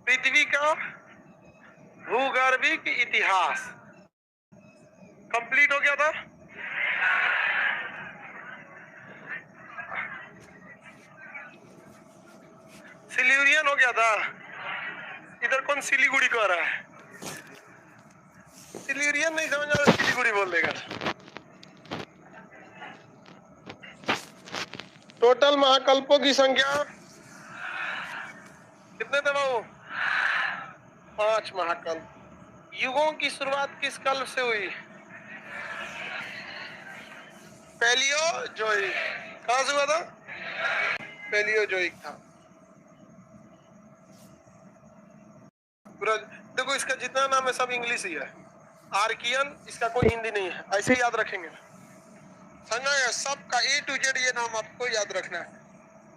पृथ्वी का भूगर्भिक इतिहास कंप्लीट हो गया था। सिल्यूरियन हो गया था। इधर कौन सिलीगुड़ी कह रहा है? सिल्यूरियन नहीं समझ आ रहा, सिलीगुड़ी बोल देगा। टोटल महाकल्पों की संख्या कितने थे बाबू? 5 महाकल्प। युगों की शुरुआत किस कल्प से हुई? पैलियोजोइक। कहां से हुआ था? पैलियोजोइक था। पूरा देखो, इसका जितना नाम है सब इंग्लिश ही है। आर्कियन, इसका कोई हिंदी नहीं है, ऐसे ही याद रखेंगे। समझा? सबका A to Z ये नाम आपको याद रखना है।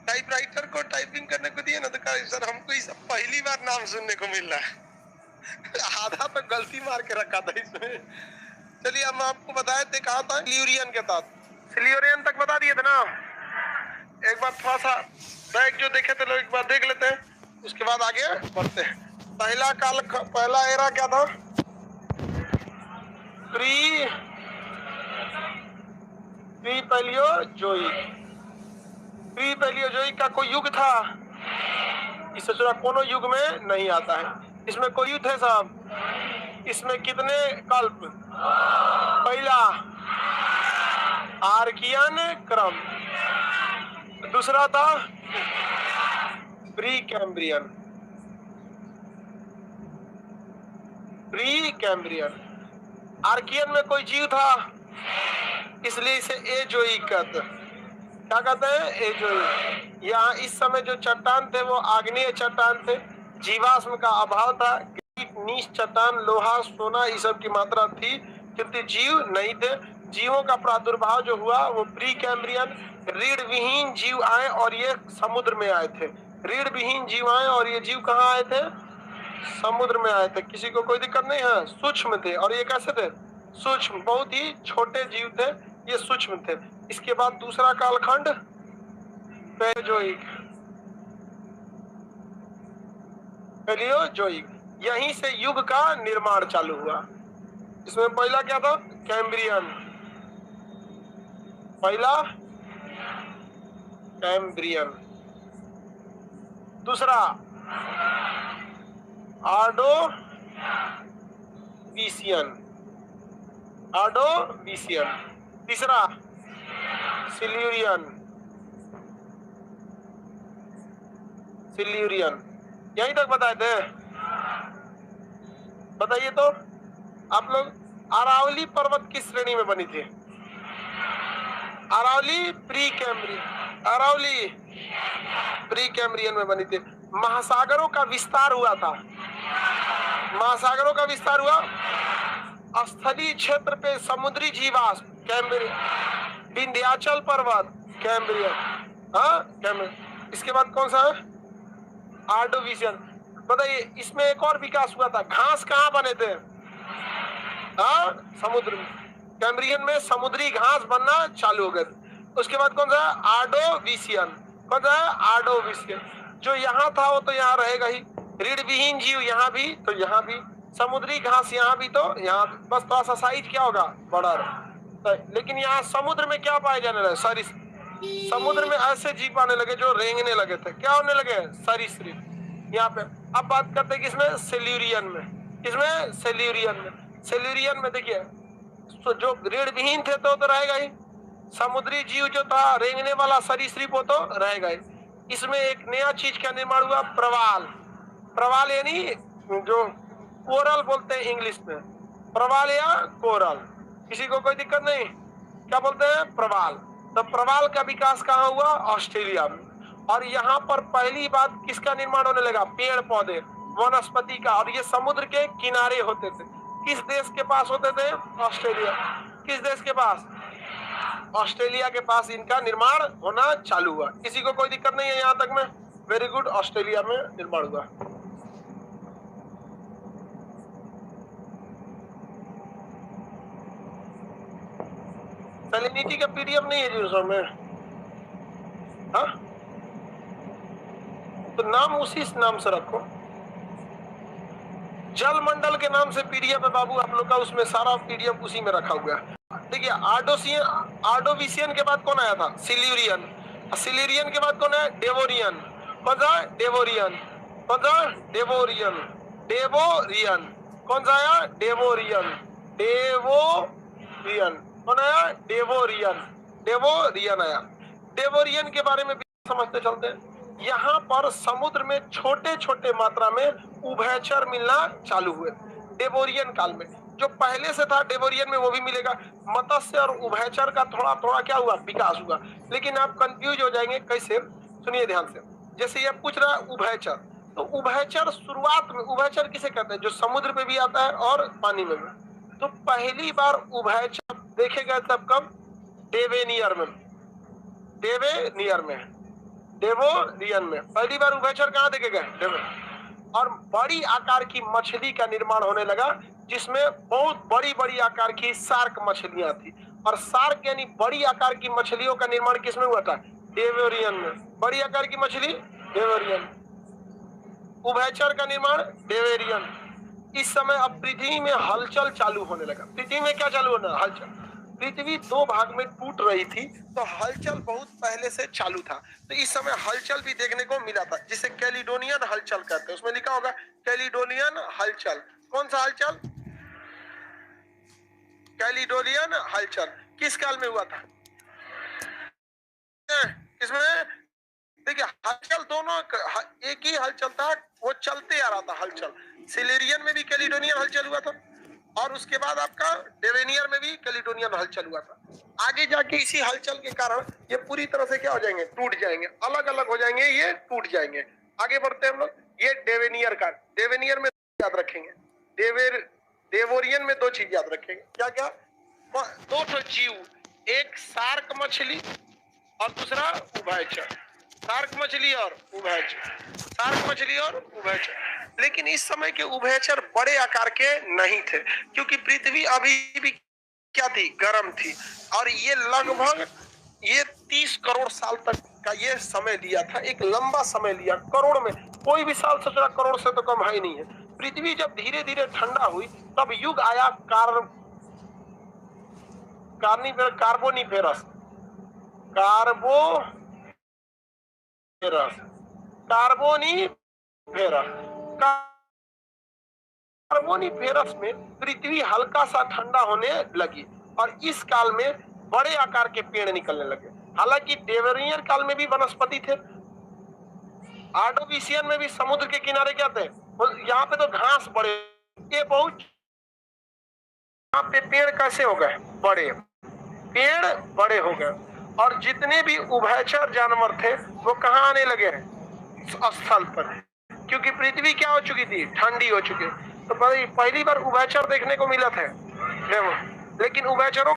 टाइपराइटर को टाइपिंग करने को दिए ना तो कहा सर हमको इस पहली बार नाम सुनने को मिल रहा है। आधा तो गलती मार के रखा था इसमें। चलिए हम आपको बताए थे, कहा था सिल्यूरियन के तहत। सिल्यूरियन तक बता दिए थे ना। एक बार थोड़ा सा बैग जो देखे थे लोग एक बार देख लेते हैं, उसके बाद आगे बढ़ते हैं। पहला एरा क्या था? Pre Palaeozoic. प्री पैलियोजोइक का कोई युग था? इससे जुड़ा कोनो युग में नहीं आता है। इसमें कोई युग है साहब? इसमें कितने कल्प? पहला आर्कियन क्रम, दूसरा था pre Cambrian. Pre Cambrian. Archean में कोई जीव था, इसलिए इसे एजोइक कहते हैं। क्या कहते हैं? एजोइक। यहाँ इस समय जो चट्टान थे वो आग्नेय चट्टान थे, जीवाश्म का अभाव था। नीच चट्टान, लोहा, सोना इस सब की मात्रा थी, किंतु जीव नहीं थे। जीवों का प्रादुर्भाव जो हुआ वो प्री कैम्ब्रियन। रीढ़ विहीन जीव आए और ये समुद्र में आए थे। रीढ़ विहीन जीव आए और ये जीव कहाँ आए थे? समुद्र में आए थे। किसी को कोई दिक्कत नहीं है? सूक्ष्म थे। और ये कैसे थे? सूक्ष्म, बहुत ही छोटे जीव थे, ये सूक्ष्म थे। इसके बाद दूसरा कालखंड पैलियोजोइक। पैलियोजोइक, यहीं से युग का निर्माण चालू हुआ। इसमें पहला क्या था? कैम्ब्रियन। पहला कैम्ब्रियन। दूसरा आर्डोविशियन। आर्डोविशियन। तीसरा सिल्यूरियन। सिल्यूरियन। यहीं तक बताए थे? बताइए तो आप लोग। अरावली पर्वत किस श्रेणी में बनी थी? Aravalli pre Cambrian. Aravalli pre Cambrian में बनी थी। महासागरों का विस्तार हुआ था। महासागरों का विस्तार हुआ। स्थलीय क्षेत्र पे समुद्री जीवाश्म कैम्ब्रियन। विंध्याचल पर्वत कैम्ब्रियन। हाँ, कैम्ब्रियन। इसके बाद कौन सा है? आर्डोविशियन। बताइए, इसमें एक और विकास हुआ था। घास कहाँ बने थे? हाँ, समुद्र में। कैम्ब्रियन में समुद्री घास बनना चालू हो गए थे। उसके बाद कौन सा है? आर्डोविशियन। कौन सा है? आर्डोविशियन। जो यहाँ था वो तो यहाँ रहेगा ही। रीढ़ विहीन जीव यहाँ भी तो यहाँ भी, समुद्री घास यहाँ भी तो यहाँ भी। बस थोड़ा सा साइज क्या होगा? बड़ा रहा। लेकिन यहाँ समुद्र में क्या पाए जाने लगे? सरीसृप। समुद्र में ऐसे जीव आने लगे जो रेंगने लगे थे। क्या होने लगे? सरीसृप। यहाँ पे अब बात करते हैं किसमें? सिल्यूरियन में। किसमें? सिल्यूरियन में। सिल्यूरियन में देखिए, तो जो रीढ़ विहीन थे तो रहेगा ही। समुद्री जीव जो था, रेंगने वाला सरीसृप, वो तो रहेगा ही। इसमें एक नया चीज का निर्माण हुआ, प्रवाल। प्रवाल यानी जो कोरल बोलते हैं इंग्लिश में, प्रवाल या कोरल। किसी को कोई दिक्कत नहीं? क्या बोलते हैं? प्रवाल। तो प्रवाल का विकास कहाँ हुआ? ऑस्ट्रेलिया में। और यहाँ पर पहली बात किसका निर्माण होने लगा? पेड़ पौधे, वनस्पति का। और ये समुद्र के किनारे होते थे। किस देश के पास होते थे? ऑस्ट्रेलिया। किस देश के पास? ऑस्ट्रेलिया के पास इनका निर्माण होना चालू हुआ। किसी को कोई दिक्कत नहीं है यहाँ तक में? वेरी गुड, ऑस्ट्रेलिया में निर्माण हुआ। सैलिनिटी का पीडीएफ नहीं है जी में? हाँ, तो नाम उसी नाम से रखो। जल मंडल के नाम से पीडीएफ है बाबू आप लोग का, उसमें सारा पीडीएफ उसी में रखा हुआ है। देखिए आर्डोविशियन के बाद कौन आया था? सिल्यूरियन। सिल्यूरियन के बाद कौन है? डेवोरियन। कौन सा? डेवोरियन। कौन सा? डेवोरियन। डेवोरियन। कौन सा आया? डेवोरियन। डेवोरियन। कौन आया? डेवोरियन। डेवोरियन आया। डेवोरियन के बारे में भी समझते चलते हैं। यहाँ पर समुद्र में छोटे छोटे मात्रा में उभयचर मिलना चालू हुए डेवोरियन काल में। जो पहले से था डेवोरियन में वो भी मिलेगा। मत्स्य और उभयचर का थोड़ा थोड़ा क्या हुआ? विकास हुआ। लेकिन आप कंफ्यूज हो जाएंगे कैसे? सुनिए ध्यान से। जैसे ये पूछ रहा है उभयचर, तो उभयचर शुरुआत में उभयचर किसे कहते हैं? जो समुद्र में भी आता है और पानी में भी। तो पहली बार उभयचर देखे गए तब कब? डेवेनियर में। डेवेनियर में, डेवोरियन में पहली बार उभयचर कहाँ देखे गए? और बड़ी आकार की मछली का निर्माण होने लगा, जिसमें बहुत बड़ी बड़ी आकार की शार्क मछलियां थी। और शार्क यानी बड़ी आकार की मछलियों का निर्माण किसमें हुआ था? डेवोरियन में। बड़ी आकार की मछली डेवोरियन, उभयचर का निर्माण डेवेरियन। इस समय अब पृथ्वी में हलचल चालू होने लगा। पृथ्वी में क्या चालू होना? हलचल। पृथ्वी दो भाग में टूट रही थी, तो हलचल बहुत पहले से चालू था। तो इस समय हलचल भी देखने को मिला था, जिसे कैलिडोनियन हलचल कहते हैं। उसमें लिखा होगा कैलिडोनियन हलचल। कौन सा हलचल? कैलिडोनियन हलचल। किस काल में हुआ था? इसमें देखिए हलचल दोनों एक ही हलचल था, वो चलते आ रहा था हलचल। सिलेरियन में भी कैलिडोनियन हलचल हुआ था, और उसके बाद आपका डेवेनियर में भी कैलिडोनियन हलचल हुआ था। आगे जाके इसी हलचल के कारण ये पूरी तरह से क्या हो जाएंगे? टूट जाएंगे, अलग अलग हो जाएंगे, ये टूट जाएंगे। आगे बढ़ते हैं हम लोग। ये डेवेनियर का, डेवेनियर में याद रखेंगे, डेवोरियन में दो चीज याद रखेंगे। क्या क्या? दो तो जीव, एक शार्क मछली और दूसरा उभयचर। शार्क मछली और उभयचर, शार्क मछली और उभयचर। लेकिन इस समय के उभयचर बड़े आकार के नहीं थे, क्योंकि पृथ्वी अभी भी क्या थी? गर्म थी। और ये लगभग 30 करोड़ साल तक का ये समय लिया था, एक लंबा समय लिया। करोड़ में कोई भी साल सोच करोड़ से तो कम है ही नहीं है। पृथ्वी जब धीरे धीरे ठंडा हुई तब युग आया कार्बोनिफेरस। कार्बोनिफेरस में पृथ्वी हल्का सा ठंडा होने लगी, और इस काल में बड़े आकार के पेड़ निकलने लगे। हालांकि डेवोरियन काल में भी वनस्पति थे, आर्डोविशियन में भी समुद्र के किनारे क्या थे? यहाँ पे तो घास बड़े, ये बहुत। यहाँ पे पेड़ कैसे हो गए? बड़े, पेड़ बड़े हो गए। और जितने भी उभयचर जानवर थे वो कहाँ आने लगे? स्थल पर, क्योंकि पृथ्वी क्या हो चुकी थी? ठंडी हो चुकी। तो पहली बार उभयचर देखने को मिला था। लेकिन उभयचरों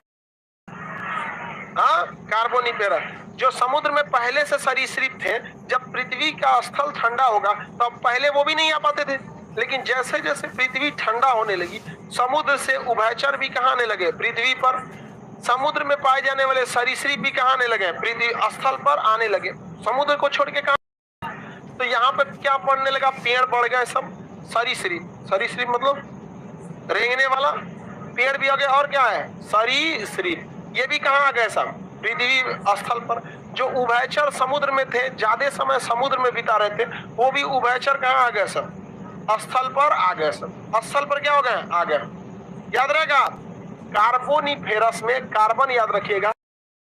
कार्बोनिफेरस, जो समुद्र में पहले से सरीसृप थे, जब पृथ्वी का स्थल ठंडा होगा तब पहले वो भी नहीं आ पाते थे। लेकिन जैसे जैसे पृथ्वी ठंडा होने लगी, समुद्र से उभयचर भी कहाँ आने लगे? पृथ्वी पर। समुद्र में पाए जाने वाले सरीसृप भी कहाँ आने लगे? पृथ्वी स्थल पर आने लगे, समुद्र को छोड़ के। कहाँ? तो यहाँ पर क्या बढ़ने लगा? पेड़ बढ़ गए सब। सरीसृप, सरीसृप मतलब रेंगने वाला, पेड़ भी आ गए, और क्या है? सरीसृप। ये भी कहाँ आ गए सब? पृथ्वी स्थल पर। जो उभयचर समुद्र में थे, ज्यादा समय समुद्र में बिता रहे थे, वो भी उभयचर कहाँ आ गए सब? स्थल पर आ गए सब। स्थल पर क्या हो गए? आ गए। याद रहेगा, कार्बोनिफेरस में कार्बन याद रखिएगा।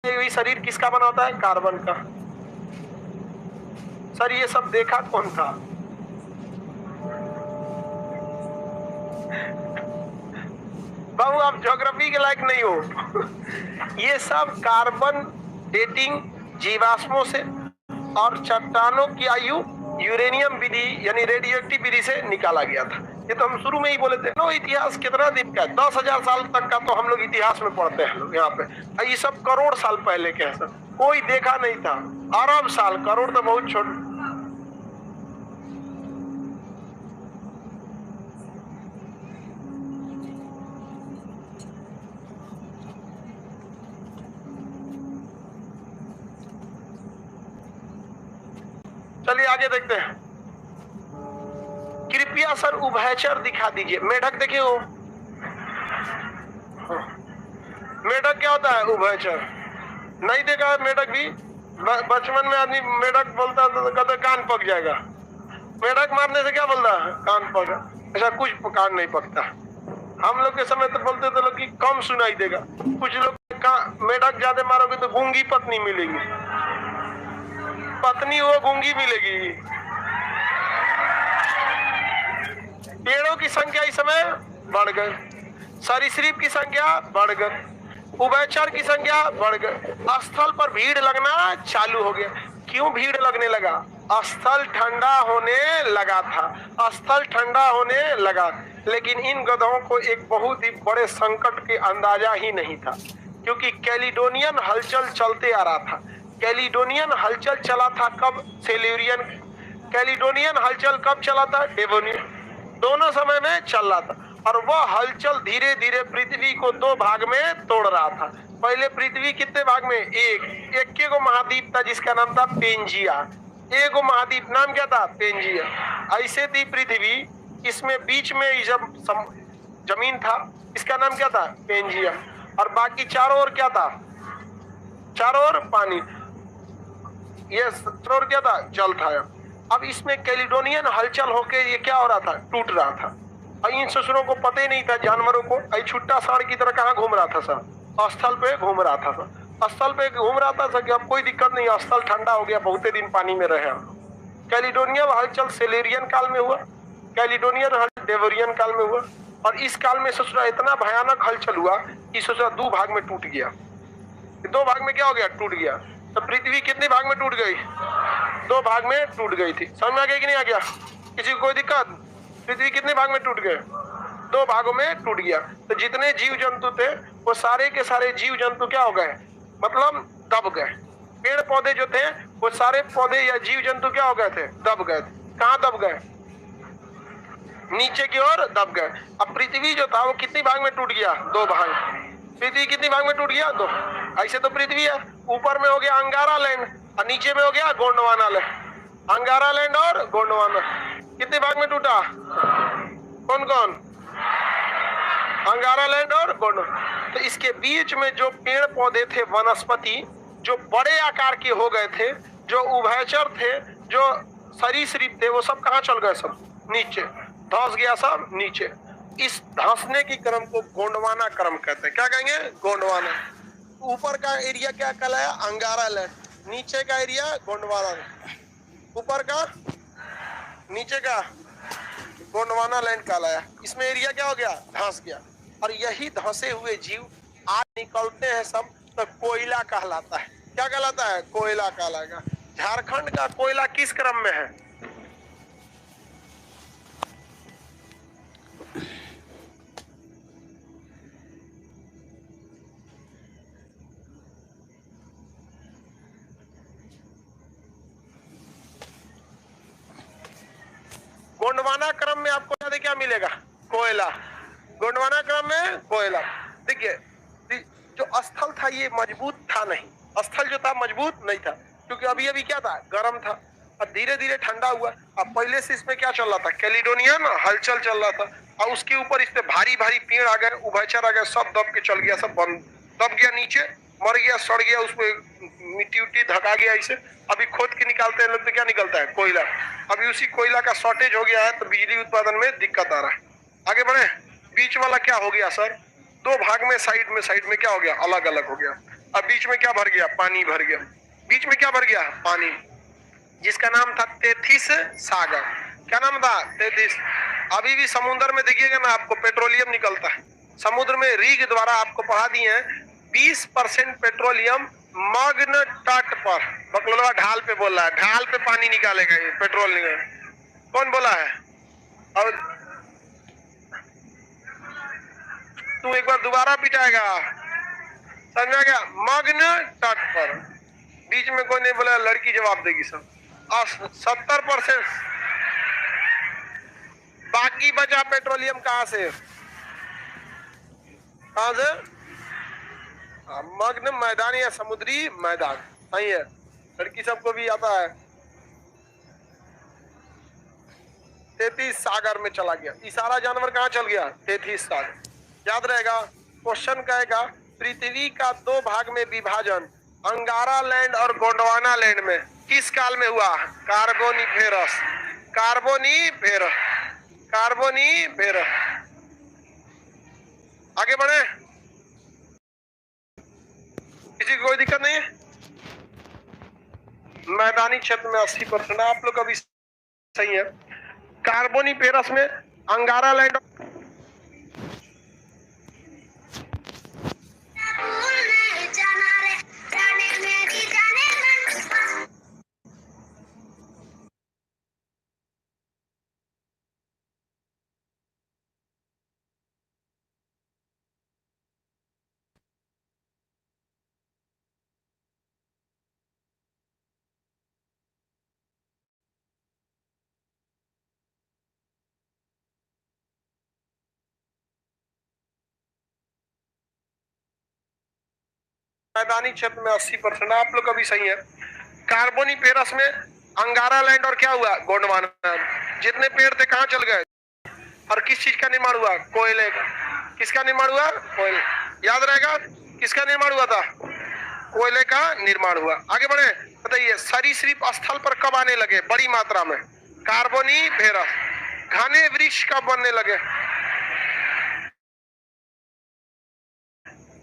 ये शरीर किसका बना होता है? कार्बन का। सर ये सब देखा कौन था? बाबू आप ज्योग्राफी के लायक नहीं हो। ये सब कार्बन डेटिंग जीवाश्मों से और चट्टानों की आयु यूरेनियम विधि यानी रेडियोएक्टिव विधि से निकाला गया था। ये तो हम शुरू में ही बोले थे। नो इतिहास कितना दिन का है? 10,000 साल तक का तो हम लोग इतिहास में पढ़ते हैं लोग यहाँ पे। ये सब करोड़ साल पहले के हैं सर, कोई देखा नहीं था। अरब साल, करोड़ तो बहुत छोटे। चलिए आगे देखते हैं। कृपया सर उभयचर दिखा दीजिए। मेढक देखिए वो मेढक क्या होता है? उभयचर नहीं देखा है मेढक भी? बचपन में आदमी मेढक बोलता तो कहते कान पक जाएगा। मेढक मारने से क्या बोलता है? कान पक। ऐसा कुछ कान नहीं पकता। हम लोग के समय तो बोलते थे लोग कि कम सुनाई देगा। कुछ लोग मेढक ज्यादा मारोगे तो गूंगी पत्नी मिलेगी, पत्नी वो गूंगी मिलेगी। पेड़ों की संख्या इस समय बढ़ गई, सरीसृप की संख्या बढ़ गई, उभयचर की संख्या बढ़ गई, स्थल पर भीड़ लगना चालू हो गया। क्यों भीड़ लगने लगा? स्थल ठंडा होने लगा था, स्थल ठंडा होने लगा। लेकिन इन गधों को एक बहुत ही बड़े संकट के अंदाजा ही नहीं था, क्योंकि कैलिडोनियन हलचल चलते आ रहा था। कैलिडोनियन हलचल चला था कब? सेल्यूरियन। कैलिडोनियन हलचल कब चला था? डेवोनियन। दोनों समय में चल रहा था, और वह हलचल धीरे धीरे पृथ्वी को दो भाग में तोड़ रहा था। पहले पृथ्वी कितने भाग में? एक के को महाद्वीप था जिसका नाम था पेंजिया। एक को महाद्वीप नाम क्या था? पेंजिया। ऐसे थी पृथ्वी, इसमें बीच में जब जमीन था, इसका नाम क्या था? पेंजिया। और बाकी चारों ओर क्या था? चारों ओर पानी। ये चारों ओर क्या था? जल था। अब इसमें कैलिडोनियन हलचल होके ये क्या हो रहा था? टूट रहा था। और इन ससुरों को पता ही नहीं था, जानवरों को, आई छुट्टा सांड की तरह कहाँ घूम रहा था सर? स्थल पे घूम रहा था सर, स्थल पे घूम रहा था सर कि अब कोई दिक्कत नहीं, स्थल ठंडा हो गया, बहुते दिन पानी में रहे। कैलिडोनियन हलचल सेलेरियन काल में हुआ, कैलिडोनियन हलचल डेवोरियन काल में हुआ, और इस काल में ससुरा इतना भयानक हलचल हुआ कि ससुरा दो भाग में टूट गया। दो भाग में क्या हो गया? टूट गया। तो पृथ्वी कितने भाग में टूट गई? दो भाग में टूट गई थी। समझ में आ गया कि नहीं आ गया? किसी को कोई दिक्कत? पृथ्वी कितने भाग में टूट गए? दो भागों में टूट गया। तो जितने जीव जंतु थे वो सारे के सारे जीव जंतु क्या हो गए? मतलब दब गए। पेड़ पौधे जो थे वो सारे पौधे या जीव जंतु क्या हो गए थे? दब गए थे। कहाँ दब गए? नीचे की ओर दब गए। अब पृथ्वी जो था वो कितनी भाग में टूट गया? दो भाग। पृथ्वी कितनी भाग में टूट गया? दो। ऐसे तो पृथ्वी है, ऊपर में हो गया अंगारा लैंड और नीचे में हो गया गोंडवाना लैंड। अंगारा लैंड और गोंडवाना कितने भाग में टूटा? कौन कौन? अंगारा लैंड और गोंडवाना। तो इसके बीच में जो पेड़ पौधे थे, वनस्पति जो बड़े आकार के हो गए थे, जो उभयचर थे, जो सरीसृप थे, वो सब कहाँ चल गए? सब नीचे धंस गया, सब नीचे। इस धंसने की क्रम को गोंडवाना क्रम कहते हैं। क्या कहेंगे? गोंडवाना। ऊपर का एरिया क्या कहलाया? अंगारा लैंड। नीचे का एरिया गोंडवाना। ऊपर का, नीचे का गोंडवाना लैंड कहलाया। इसमें एरिया क्या हो गया? धंस गया। और यही धंसे हुए जीव आज निकलते हैं सब तो कोयला कहलाता है। क्या कहलाता है? कोयला कहलाएगा। झारखंड का कोयला किस क्रम में है? गोंडवाना क्रम में आपको ज्यादा क्या मिलेगा? कोयला। गोंडवाना क्रम में कोयला। देखिए जो स्थल था ये मजबूत था नहीं, स्थल जो था मजबूत नहीं था, क्योंकि अभी अभी क्या था? गर्म था, और धीरे धीरे ठंडा हुआ। अब पहले से इसमें क्या चल रहा था? कैलिडोनियन हलचल चल रहा था, और उसके ऊपर इस पे भारी भारी पेड़ आ गए, उभयचर आ गए, सब दब के चल गया, सब बंद दब गया, नीचे मर गया, सड़ गया, उसमें मिट्टी उट्टी धका गया। इसे अभी खोद के निकालते हैं लोग तो क्या निकलता है? कोयला। अभी उसी कोयला का शॉर्टेज हो गया है, तो बिजली उत्पादन में दिक्कत आ रहा है। आगे बढ़े। बीच वाला क्या हो गया सर? दो भाग में, साइड में क्या हो गया? अलग अलग हो गया। अब बीच में क्या भर गया? पानी भर गया। बीच में क्या भर गया? पानी, जिसका नाम था तेथिस सागर। क्या नाम था? तेथिस। अभी भी समुद्र में देखिएगा ना, आपको पेट्रोलियम निकलता है समुद्र में। रीग द्वारा आपको पढ़ा दिए हैं 20% पेट्रोलियम मग्न तट पर। बकलोलवा ढाल पे बोल रहा है, ढाल पे पानी निकालेगा ये पेट्रोल निकाल। कौन बोला है? और तू एक बार दोबारा पिटाएगा, समझ में गया? मग्न तट पर, बीच में कोई नहीं बोला, लड़की जवाब देगी सब। और 70% बाकी बचा पेट्रोलियम कहां से? कहां से? मग्न मैदान या समुद्री मैदान, सही है, लड़की सबको भी आता है। 33 सागर में चला गया। ये सारा जानवर कहाँ चल गया? 33 सागर। याद रहेगा। क्वेश्चन कहेगा पृथ्वी का 2 भाग में विभाजन अंगारा लैंड और गोंडवाना लैंड में किस काल में हुआ? कार्बोनिफेरस। Carboniferous, Carboniferous. आगे बढ़े, किसी को कोई दिक्कत नहीं है? मैदानी क्षेत्र में 80%, आप लोग अभी सही है। कार्बोनिफेरस में अंगारा लैंड मैदानी क्षेत्र में 80%, आप लोग अभी सही है। कार्बोनिफेरस में अंगारा लैंड और क्या हुआ? गोंडवाना। जितने पेड़ थे कहाँ चल गए? और किस चीज का निर्माण हुआ? कोयले का। किसका निर्माण हुआ? कोयले। याद रहेगा किसका निर्माण हुआ था? कोयले का निर्माण हुआ। आगे बढ़े, बताइए सरीसृप स्थल पर कब आने लगे बड़ी मात्रा में? कार्बोनिफेरस। घने वृक्ष कब बनने लगे?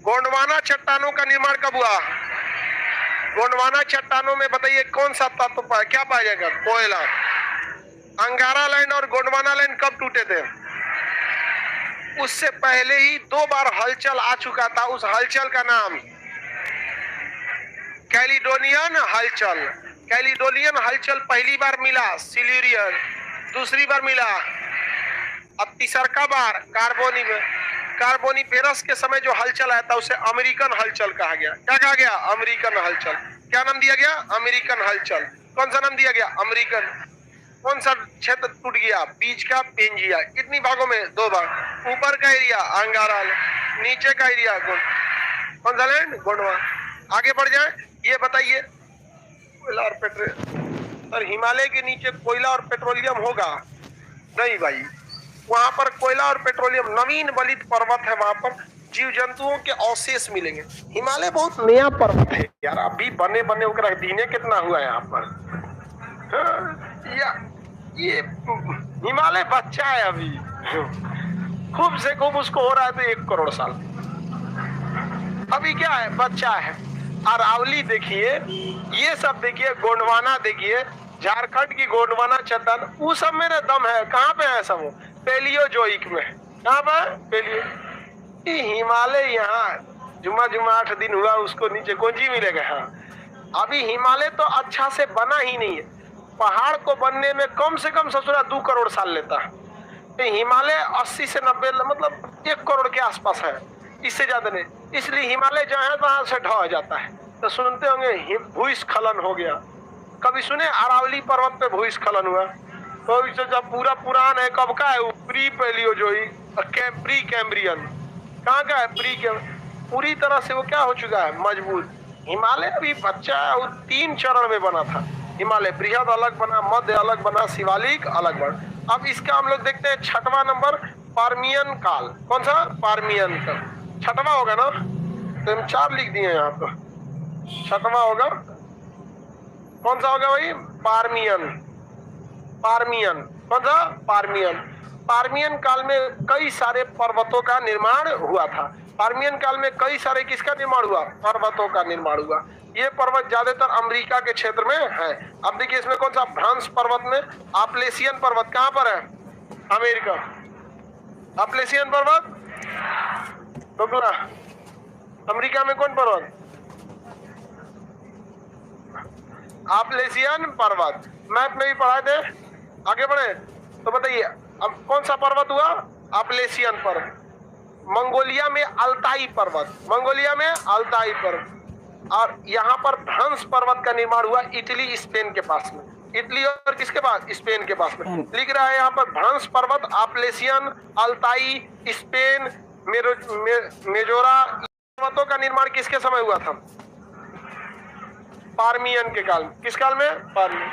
गोंडवाना चट्टानों का निर्माण कब हुआ? गोंडवाना चट्टानों में बताइए कौन सा तत्व क्या पाया जाएगा? कोयला। अंगारा लैंड और गोंडवाना लैंड कब टूटे थे? उससे पहले ही 2 बार हलचल आ चुका था। उस हलचल का नाम कैलिडोनियन हलचल। कैलिडोनियन हलचल पहली बार मिला सिल्यूरियन, दूसरी बार मिला, अब तीसरा बार कार्बोनिफेरस के समय जो हलचल आया था उसे अमेरिकन हलचल कहा गया। क्या कहा गया? अमेरिकन हलचल। क्या नाम दिया गया? अमेरिकन हलचल। कौन सा नाम दिया गया? अमेरिकन। कौन सा क्षेत्र टूट गया? बीच का पेंजिया। कितनी भागों में? 2 भाग। ऊपर का एरिया अंगारा, नीचे का एरिया कौन सा लैंड? गोंडवाना। आगे बढ़ जाए, ये बताइए कोयला और पेट्रोल। सर हिमालय के नीचे कोयला और पेट्रोलियम होगा? नहीं भाई, वहां पर कोयला और पेट्रोलियम, नवीन बलित पर्वत है, वहां पर जीव जंतुओं के अवशेष मिलेंगे। हिमालय बहुत नया पर्वत है यार, अभी बने दीने कितना हुआ यहाँ पर। ये हिमालय बच्चा है अभी, खूब से खूब उसको हो रहा है तो 1 करोड़ साल। अभी क्या है? बच्चा है। अरावली देखिए, ये सब देखिए, गोंडवाना देखिए, झारखंड की गोंडवाना चट्टान, उस सब में दम है। कहाँ पे है सब? पेलियोजोइक में। कहाँ पर? पेलियो। हिमालय यहाँ जुमा 8 दिन हुआ, उसको नीचे कौन सी मिलेगा? हाँ, अभी हिमालय तो अच्छा से बना ही नहीं है। पहाड़ को बनने में कम से कम 2 करोड़ साल लेता है। तो हिमालय 80 से 90 मतलब 1 करोड़ के आसपास है, इससे ज्यादा नहीं। इसलिए हिमालय जहाँ तहाँ से ढह जाता है। तो सुनते होंगे भूस्खलन हो गया, कभी सुने अरावली पर्वत पे भूस्खलन हुआ? तो जब पूरा पुरान है, कब का है? Pre Palaeozoic, pre Cambrian. कहाँ का है? Pre Cambrian. पूरी तरह से वो क्या हो चुका है? मजबूत। हिमालय अभी बच्चा है, वो 3 चरण में बना था हिमालय। बृहद अलग बना, मध्य अलग बना, शिवालिक अलग बना। अब इसका हम लोग देखते हैं 6वां नंबर, पार्मियन काल। कौन सा? पार्मियन काल 6वां होगा ना? तो हम 4 लिख दिए यहाँ पर, 6वां होगा। कौन सा होगा भाई? पार्मियन। पार्मियन। कौन सा? पार्मियन। पार्मियन काल में कई सारे पर्वतों का निर्माण हुआ था। पार्मियन काल में कई सारे किसका निर्माण हुआ? पर्वतों का निर्माण हुआ। ये पर्वत ज्यादातर अमेरिका के क्षेत्र में है। अब देखिए इसमें कौन सा? फ्रांस पर्वत में अपलेशियन पर्वत कहाँ पर है? अमेरिका। अपलेशियन पर्वत दोगला। अमेरिका में कौन पर्वत? अपलेशियन पर्वत। मैप में भी पढ़ाए थे। आगे बढ़े तो बताइए अब कौन सा पर्वत हुआ? अपलेशियन पर्वत। मंगोलिया में अल्ताई पर्वत, मंगोलिया में अल्ताई पर्वत। और यहाँ पर भ्रंश पर्वत का निर्माण हुआ इटली स्पेन के पास में। इटली और किसके पास? स्पेन के पास में। लिख रहा है यहाँ पर भ्रंश पर्वत, अपलेशियन, अल्ताई, स्पेन, मेजोरा पर्वतों का निर्माण किसके समय हुआ था? पार्मियन के काल में। किस काल में? पार्मियन।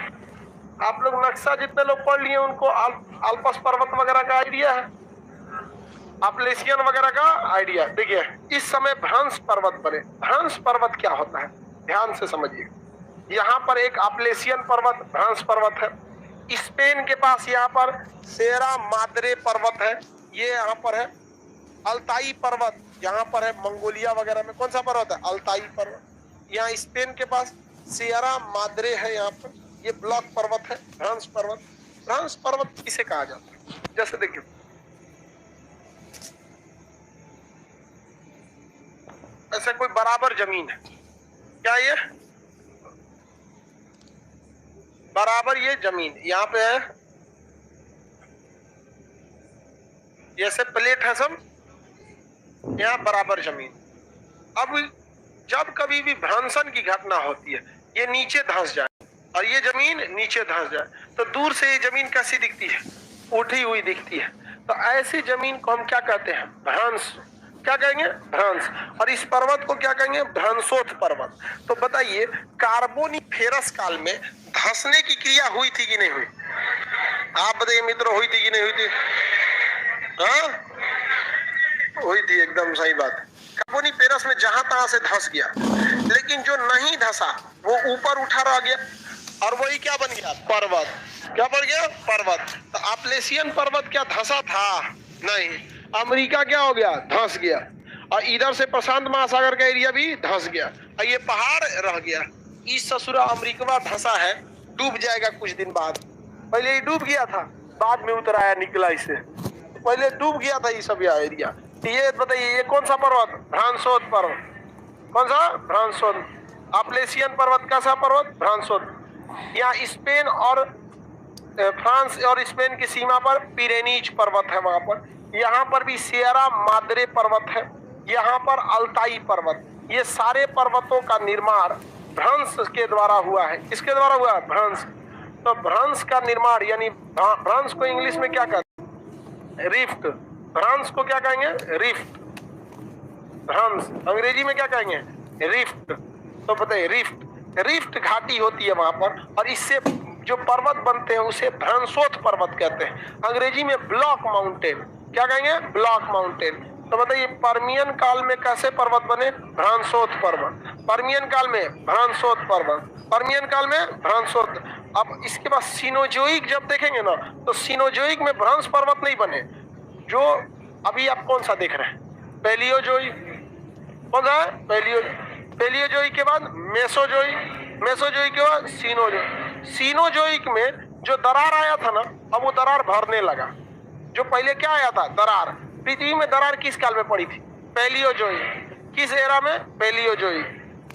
आप लोग नक्शा जितने लोग पढ़ लिए उनको अल्पस पर्वत वगैरह का आइडिया है, अपलेशियन वगैरह का आइडिया। देखिए इस समय भ्रंश पर्वत बने। भ्रंश पर्वत क्या होता है ध्यान से समझिए। यहाँ पर एक अपलेशियन पर्वत भ्रंश पर्वत है। स्पेन के पास यहाँ पर सेरा माद्रे पर्वत है, ये यहाँ पर है। अल्ताई पर्वत यहाँ पर है, मंगोलिया वगैरह में कौन सा पर्वत है? अल्ताई पर्वत। यहाँ स्पेन के पास सियरा माद्रे है, यहाँ पर ये ब्लॉक पर्वत है, भ्रंश पर्वत। भ्रंश पर्वत किसे कहा जाता है? जैसे देखिए ऐसा कोई बराबर जमीन है, क्या ये बराबर ये जमीन यहाँ पे है, जैसे प्लेट है सब, यहाँ बराबर जमीन। अब जब कभी भी भ्रंशन की घटना होती है, ये नीचे धंस जाए और ये जमीन नीचे धंस जाए, तो दूर से ये जमीन कैसी दिखती है? उठी हुई दिखती है। तो ऐसी जमीन को हम क्या कहते हैं? भ्रंश। क्या कहेंगे? भ्रंश। और इस पर्वत को क्या कहेंगे? भ्रंशोत्थ पर्वत। तो बताइए कार्बोनिफेरस काल में धंसने की क्रिया हुई थी कि नहीं हुई? आप बताइए मित्रों, हुई थी कि नहीं हुई थी? हाँ हुई थी, एकदम सही बात। कार्बोनिफेरस में जहां तहां से धंस गया, लेकिन जो नहीं धंसा वो ऊपर उठा रह गया और वही क्या बन गया? पर्वत। क्या बन गया? पर्वत। तो अपलेशियन पर्वत क्या धंसा था? नहीं। अमेरिका क्या हो गया? धंस गया। और इधर से प्रशांत महासागर का एरिया भी धंस गया और ये पहाड़ रह गया। इस ससुरा अमेरिका धंसा है, डूब जाएगा कुछ दिन बाद। पहले ये डूब गया था, बाद में उतर आया, निकला इससे। पहले डूब गया था ये सब एरिया। ये बताइए ये कौन सा पर्वत? भ्रंशोत्थ पर्वत। कौन सा? भ्रंशोत्थ। अपलेशियन पर्वत कैसा पर्वत? भ्रंशोत्थ। यहाँ स्पेन और फ्रांस और स्पेन की सीमा पर पिरेनीज पर्वत है, वहां पर। यहाँ पर भी सियरा माद्रे पर्वत है, यहाँ पर अल्ताई पर्वत। ये सारे पर्वतों का निर्माण भ्रंश के द्वारा हुआ है। किसके द्वारा हुआ? भ्रंश। तो भ्रंश का निर्माण यानी भ्रंश को इंग्लिश में क्या कहते हैं? रिफ्ट। भ्रंश को क्या कहेंगे? रिफ्ट। भ्रंश अंग्रेजी में क्या कहेंगे? रिफ्ट। तो बताइए रिफ्ट, रिफ्ट घाटी होती है वहां पर, और इससे जो पर्वत बनते हैं उसे भ्रंशोत्थ पर्वत कहते हैं। अंग्रेजी में ब्लॉक माउंटेन। क्या कहेंगे? Block mountain. तो बताइए पर्मियन काल में कैसे पर्वत बने? भ्रंशोत्थ पर्वत। पर्मियन काल में भ्रंशोत्थ पर्वत। पर्मियन काल में भ्रंशोत्थ। अब इसके बाद सीनोजोइक जब देखेंगे ना, तो सीनोजोइक में भ्रंश पर्वत नहीं बने। जो अभी आप कौन सा देख रहे हैं? पैलियोजोइक। कौन सा है? पैलियोजोइक के बाद मेसोजोइक, मेसोजोइक के बाद सीनोजोइक। सीनोजोइक में जो दरार आया था ना, अब वो दरार भरने लगा। जो पहले क्या आया था? दरार। पृथ्वी में दरार किस काल में पड़ी थी? पैलियोजोइक। किस एरा में? पैलियोजोइक।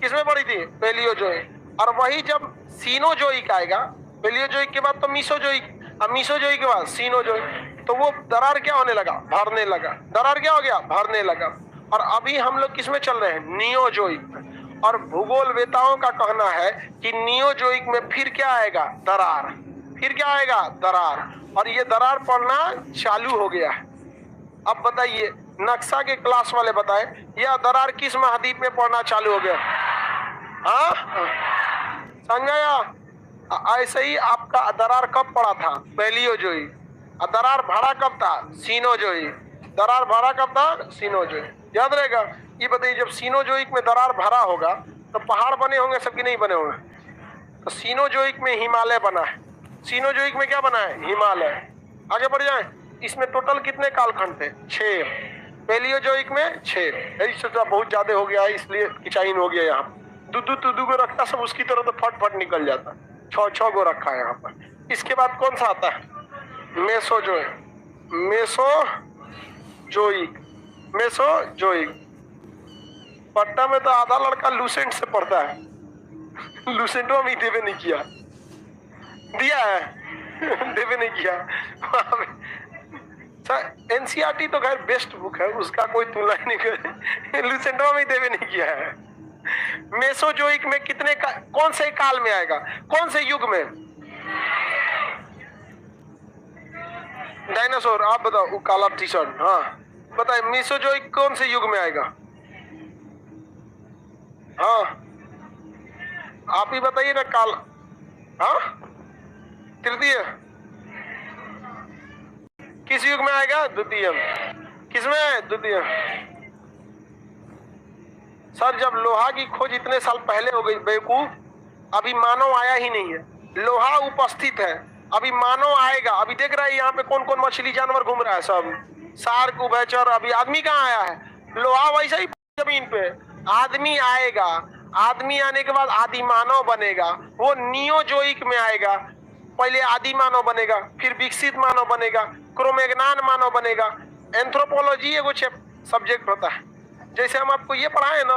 किस में पड़ी थी? पैलियोजोइक। और वही जब सीनोजोइक आएगा, पैलियोजोइक के बाद तो मीसोजोइक, अब मीसोजोइक के बाद सीनोजोइक, तो वो दरार क्या होने लगा? भरने लगा। दरार क्या हो गया? भरने लगा। और अभी हम लोग किस में चल रहे हैं? नियोजोइक में। और भूगोलवेताओं का कहना है कि नियोजोइक में फिर क्या आएगा? दरार। फिर क्या आएगा? दरार। और ये दरार पड़ना चालू हो गया है। अब बताइए नक्शा के क्लास वाले बताएं, यह दरार किस महाद्वीप में पड़ना चालू हो गया? हाँ समझाया? ऐसे ही आपका दरार कब पड़ा था? पैलियोजोइक। दरार भरा कब था? सीनोजोइक। दरार भरा कब था? सीनोजोइक। याद रहेगा। ये बताइए जब सीनोजोइक में दरार भरा होगा तो पहाड़ बने होंगे सबकी नहीं बने होंगे? तो सीनोजोइक में हिमालय बना है। सीनोजोइक में क्या बना है? हिमालय। आगे बढ़ जाए। इसमें टोटल कितने कालखंड थे? 6। पैलियोजोइक में 6। बहुत ज्यादा हो गया है इसलिए किचाइन हो गया। यहाँ दू को रखता सब उसकी तरह तो फट फट निकल जाता। 6 गो रखा है यहाँ पर। इसके बाद कौन सा आता है? मेसोजोइक। मेसोजोइक। मेसोजोइक। पटना में तो आधा लड़का लूसेंट से पढ़ता है। लूसेंटो में देवे नहीं किया, दिया है देवे नहीं किया। एनसीईआरटी तो खैर बेस्ट बुक है, उसका कोई तुलना ही नहीं करे। लूसेंटो में देवे नहीं किया है। मेसोजोइक में कितने कौन से काल में आएगा? कौन से युग में? डायनासोर। आप बताओ। वो काला टी शर्ट। हाँ बताए मेसोजोइक कौन से युग में आएगा? हाँ आप ही बताइए ना। काल हाँ तृतीय, किस युग में आएगा? द्वितीय। किसमें? द्वितीय। सर जब लोहा की खोज इतने साल पहले हो गई बेवकूफ, अभी मानव आया ही नहीं है। लोहा उपस्थित है, अभी मानव आएगा। अभी देख रहा है यहाँ पे कौन कौन मछली जानवर घूम रहा है, सब शार्क, उभयचर। अभी आदमी कहाँ आया है? लोहा वैसे ही जमीन पे, आदमी आएगा। आदमी आने के बाद आदि मानव बनेगा, वो नियोजोइक में आएगा। पहले आदि मानव बनेगा, फिर विकसित मानव बनेगा, क्रोमैग्नान मानव बनेगा। एंथ्रोपोलॉजी एगो सब्जेक्ट होता है, जैसे हम आपको ये पढ़ाए ना,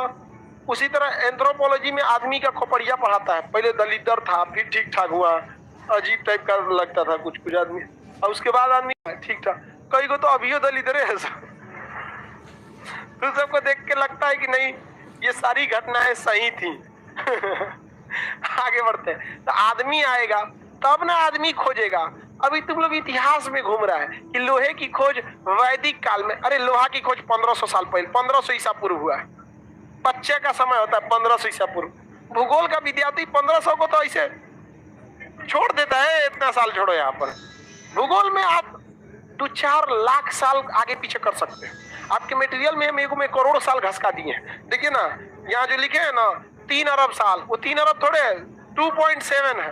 उसी तरह एंथ्रोपोलॉजी में आदमी का खोपड़िया पढ़ाता है। पहले दलितर था, फिर ठीक ठाक हुआ, अजीब टाइप का लगता था कुछ कुछ आदमी, और उसके बाद आदमी ठीक ठाक। कई को तो अभी दलितरे है सब। तो सबको देख के लगता है कि नहीं ये सारी घटनाएं सही थी। आगे बढ़ते हैं। तो आदमी आएगा तब ना आदमी खोजेगा। अभी तुम लोग इतिहास में घूम रहा है कि लोहे की खोज वैदिक काल में। अरे लोहा की खोज 1500 साल पहले, 1500 ईसा पूर्व हुआ है। बच्चे का समय होता है 1500 ईसा पूर्व। भूगोल का विद्यार्थी 1500 को तो ऐसे छोड़ देता है, इतना साल छोड़ो। यहाँ पर भूगोल में आप 2-4 लाख साल आगे पीछे कर सकते हैं। आपके मटेरियल में मेरे को में करोड़ साल घसका दिए हैं। देखिए ना यहाँ जो लिखे हैं ना 3 अरब साल, वो 3 अरब थोड़े 2.7 है।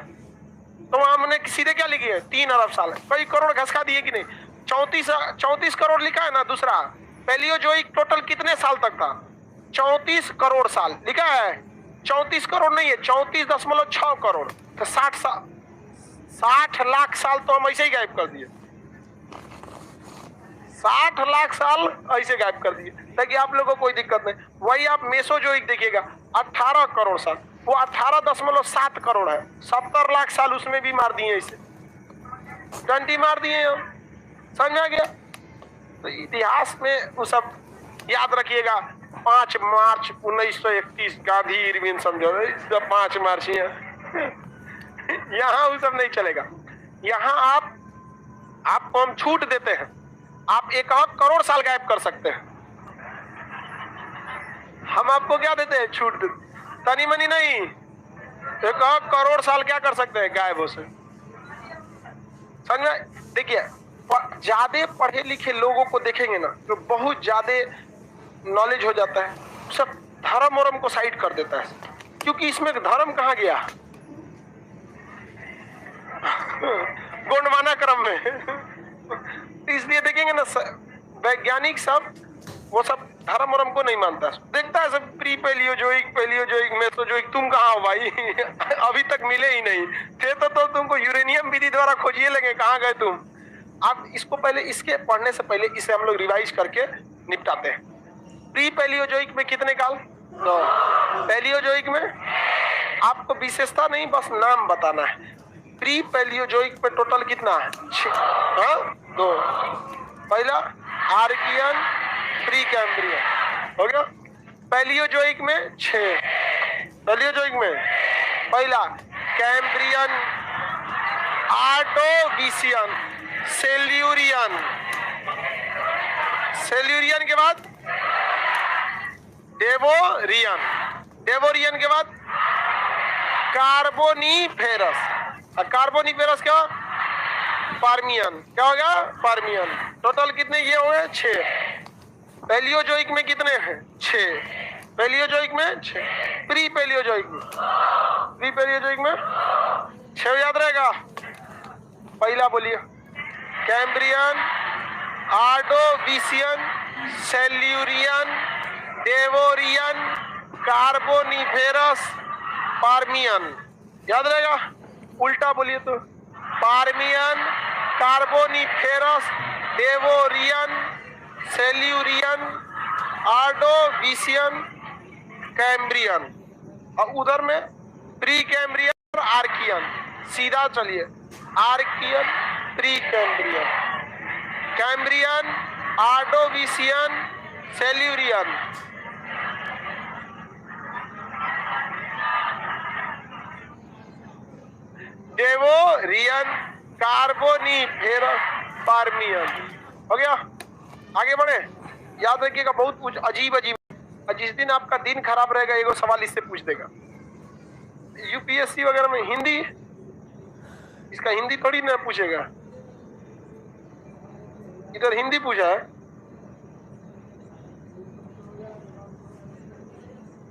तो हमने सीधे क्या लिखी है? 3 अरब साल। कई करोड़ घसका दिए कि नहीं? 34 करोड़ लिखा है ना। दूसरा पैलियोजोइक टोटल कितने साल तक था? 34 करोड़ साल लिखा है। 34 करोड़ नहीं है, 34.6 करोड़। तो 60 लाख साल तो हम ऐसे ही गायब कर दिए। 60 लाख साल ऐसे गायब कर दिए ताकि आप लोगों को कोई दिक्कत नहीं। वही आप मेसोजोइक देखिएगा 18 करोड़ साल, वो 18.7 करोड़ है। 70 लाख साल उसमें भी मार दिए, इसे 20 मार दिए हम। समझा गया? तो इतिहास में वो सब याद रखिएगा। 5 मार्च 1931 गांधी इरविन समझौता, 5 मार्च यहाँ वो सब नहीं चलेगा। यहाँ आपको हम छूट देते हैं, आप 1 करोड़ साल गायब कर सकते हैं। हम आपको क्या देते हैं? छूट देते, तनी मनी नहीं। 1 करोड़ साल क्या कर सकते हैं गायब हो से। समझ में? देखिए ज्यादा पढ़े लिखे लोगों को देखेंगे ना तो बहुत ज्यादा नॉलेज हो जाता है, सब धर्म वरम को साइड कर देता है, क्योंकि इसमें धर्म कहाँ गया? गुणमाना क्रम में। इसलिए देखेंगे ना वैज्ञानिक सब, वो सब धर्म वरम को नहीं मानता, देखता है सब प्री पैलियोजोइक मेसोजोइक। तुम कहाँ हो भाई? अभी तक मिले ही नहीं थे तो तुमको यूरेनियम विधि द्वारा खोजिए लगे, कहाँ गए तुम? आप इसको पहले, इसके पढ़ने से पहले इसे हम लोग रिवाइज करके निपटाते हैं। प्री पैलियोजोइक में कितने काल? 2। पैलियोजोइक में आपको विशेषता नहीं, बस नाम बताना है। प्री पैलियोजोइक पे टोटल कितना है? 2। पहला आर्कियन, प्री कैम्ब्रियन हो गया। पैलियोजोइक में 6। पैलियोजोइक में पहला कैम्ब्रियन, आर्डोविशियन, सेल्यूरियन के बाद डेवोरियन, डेवोरियन के बाद कार्बोनिफेरस, और कार्बोनिफेरस क्या? पार्मियन। क्या हो गया? पार्मियन। टोटल कितने ये हुए? 6। पैलियोजोइक में कितने हैं? 6। पैलियोजोइक में 6। प्री पैलियोजोइक में, प्री पैलियोजोइक में 6 याद रहेगा। पहला बोलिए Cambrian, Ordovician, Silurian, Devonian, Carboniferous, पार्मियन। याद रहेगा। उल्टा बोलिए तो पार्मियन, कार्बोनिफेरस, डेवोरियन, सेल्यूरियन, आर्डोविशियन, कैम्ब्रियन। और उधर में प्री कैम्ब्रियन और आर्कियन। सीधा चलिए, Archean, Precambrian, Cambrian, Ordovician, Silurian. Devonian, Carboniferous, Permian. हो गया? आगे बढ़े। याद रखिएगा बहुत कुछ अजीब अजीब। जिस दिन आपका दिन खराब रहेगा एगो सवाल इससे पूछ देगा। यूपीएससी वगैरह में हिंदी इसका हिंदी थोड़ी ना पूछेगा, इधर हिंदी पूछा है।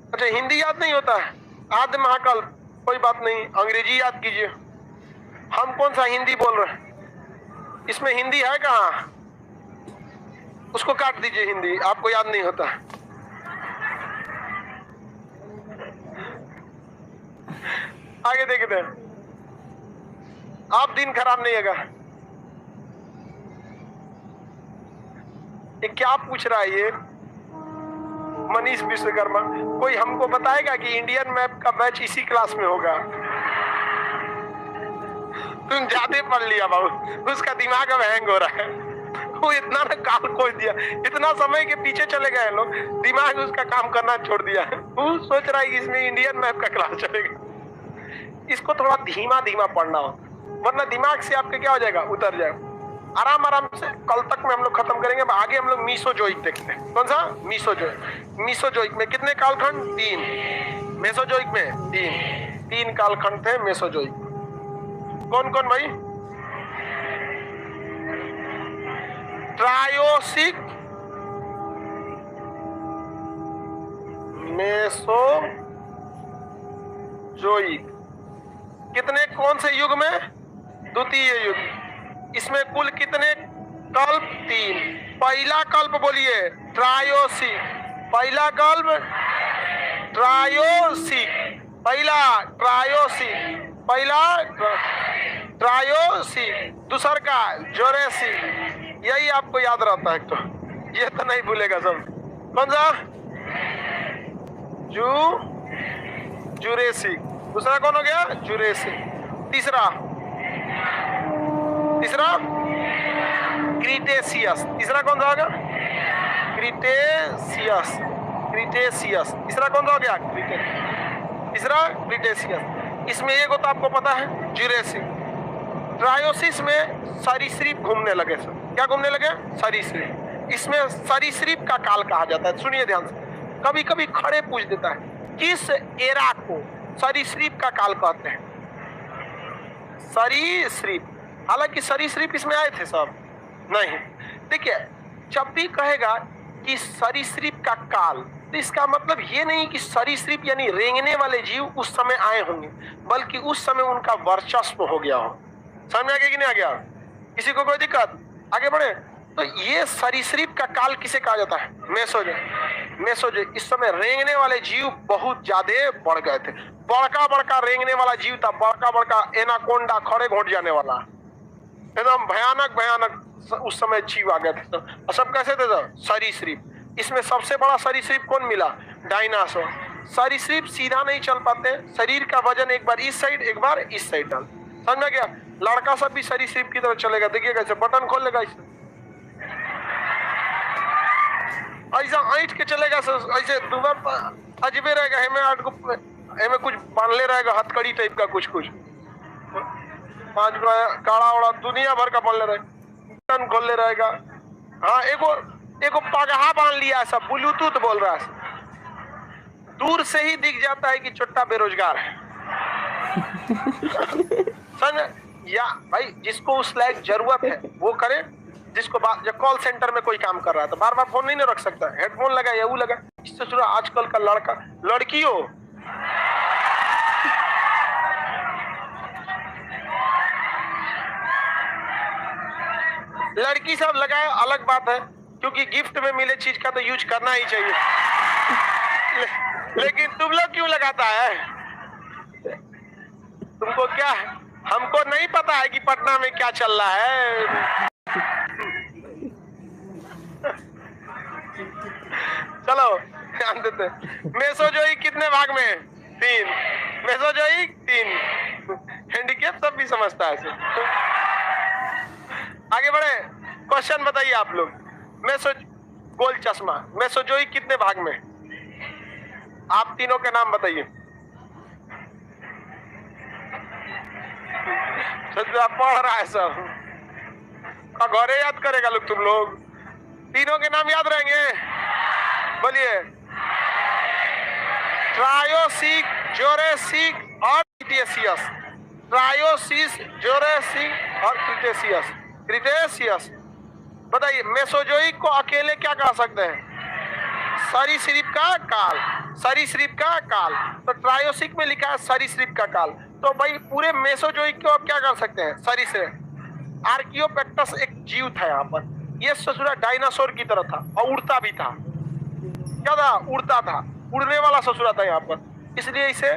अच्छा हिंदी याद नहीं होता है, आद्य महाकाल, कोई बात नहीं, अंग्रेजी याद कीजिए। हम कौन सा हिंदी बोल रहे हैं, इसमें हिंदी है कहाँ, उसको काट दीजिए, हिंदी आपको याद नहीं होता। आगे देखते हैं, आप दिन खराब नहीं होगा। ये क्या पूछ रहा है ये मनीष विश्वकर्मा, कोई हमको बताएगा कि इंडियन मैप का बैच इसी क्लास में होगा? तुम ज्यादा पढ़ लिया बाबू, उसका दिमाग अब हैंग हो रहा है, वो इतना ना काल खोज दिया, इतना समय के पीछे चले गए लोग, दिमाग उसका काम करना छोड़ दिया। वो सोच रहा है कि इसमें इंडियन मैप का क्लास चलेगा। इसको थोड़ा धीमा धीमा पढ़ना हो, वरना दिमाग से आपके क्या हो जाएगा, उतर जाएगा। आराम आराम से कल तक में हम लोग खत्म करेंगे। आगे हम लोग मीसोजोइक देखते हैं। कौन सा? मीसोजोइक। मीसोजोइक में कितने कालखंड? 3। मेसोजोइक में 3 कालखंड थे मेसोजोइक। कौन कौन भाई? ट्रायोसिक, मेसोजोइक। कितने कौन से युग में? द्वितीय युग। इसमें कुल कितने कल्प? 3। पहला कल्प बोलिए ट्रायोसिक, पहला कल्प ट्रायोसिक, पहला ट्रायोसिक, पहला ट्रायोसिक, दूसर का जोरेसिक। यही आपको याद रहता है, तो ये तो नहीं भूलेगा सब। कौन सा? जुरेसिक। दूसरा कौन हो गया? जुरेसिक। तीसरा क्रीटेशियस। तीसरा कौन सा होगा? क्रीटेशियस। तीसरा कौन सा हो गया? तीसरा क्रीटेशियस। इसमें एक तो आपको पता है जुरेसिक। ट्रायोसिस में सरीसृप घूमने लगे सब। क्या घूमने लगे? सरीसृप। इसमें सरीसृप का काल कहा जाता है। सुनिए ध्यान से, कभी कभी खड़े पूछ देता है, किस एरा को सरीसृप का काल कहते हैं? सरीसृप। हालांकि सरीसृप इसमें आए थे सब नहीं। देखिए, जब भी कहेगा कि सरीसृप का काल, तो इसका मतलब ये नहीं कि सरीसृप यानी रेंगने वाले जीव उस समय आए होंगे, बल्कि उस समय उनका वर्चस्व हो गया हो। समझ में आ गया कि नहीं आ गया? किसी को कोई दिक्कत? आगे बढ़े। तो ये सरीसृप का काल किसे कहा जाता है? मेसोजोइक। इस समय रेंगने वाले जीव बहुत ज्यादा बढ़ गए थे। बड़का बड़का रेंगने वाला जीव था, बड़का बड़का एनाकोंडा, खड़े घोट जाने वाला, एकदम भयानक उस समय जीव आ गए थे। तो सब कैसे थे? सरीसृप। इसमें सबसे बड़ा सरीसृप कौन मिला? डायनासोर। सरीसृप सीधा नहीं चल पाते, शरीर का वजन एक बार इस साइड एक बार इस साइड डाल। समझ में गया? लड़का सब भी सरीसृप की तरह चलेगा। देखिए कैसे बटन खोल लेगा, ऐसा ऐठ के चलेगा, ऐसे दुबार अजबे रहेगा। हमें कुछ बांधले रहेगा, हथकड़ी टाइप का कुछ 5 काड़ा वाड़ा दुनिया भर का बांधले रहेगा, बटन खोल ले रहेगा। हाँ, एगो पगहा बांध लिया, सब ब्लूटूथ बोल रहा है। दूर से ही दिख जाता है कि छोटा बेरोजगार है। समझ? या भाई जिसको उस लायक जरूरत है वो करे। जिसको जब कॉल सेंटर में कोई काम कर रहा है तो बार बार फोन नहीं रख सकता, हेडफोन लगा या वो लगा। इससे जुड़ा आजकल का लड़का लड़कियों लड़की सब लगाए अलग बात है, क्योंकि गिफ्ट में मिले चीज का तो यूज करना ही चाहिए। लेकिन तुम लोग क्यों लगाता है? तुमको क्या है? हमको नहीं पता है कि पटना में क्या चल रहा है। चलो ध्यान देते। मेसोजोइक कितने भाग में? 3। मेसोजोइक 3। हैंडीकैप सब भी समझता है। आगे बढ़े, क्वेश्चन बताइए आप लोग। गोल चश्मा, मेसोजोइक कितने भाग में? आप तीनों के नाम बताइए। पढ़ रहा है सब, घरे याद करेगा लोग। तुम लोग तीनों के नाम याद रहेंगे? बोलिए। ट्रायोसिक, जोरेसिक और क्रीटेशियस। ट्रायोसिस, जुरासिक और क्रिटेशियस। क्रिटेशियस बताइए, मेसोजोइक को अकेले क्या कह सकते हैं? सरीसृप का काल, सरीसृप का काल। तो ट्रायोसिक में लिखा है सरीसृप का काल, तो भाई पूरे मेसोजोइक को आप क्या कर सकते हैं? सरीसृप। आर्कियोपेक्टस एक जीव था यहाँ पर, ये ससुरा डायनासोर की तरह था और उड़ता भी था। क्या था? उड़ता था, उड़ने वाला ससुरा था यहाँ पर, इसलिए इसे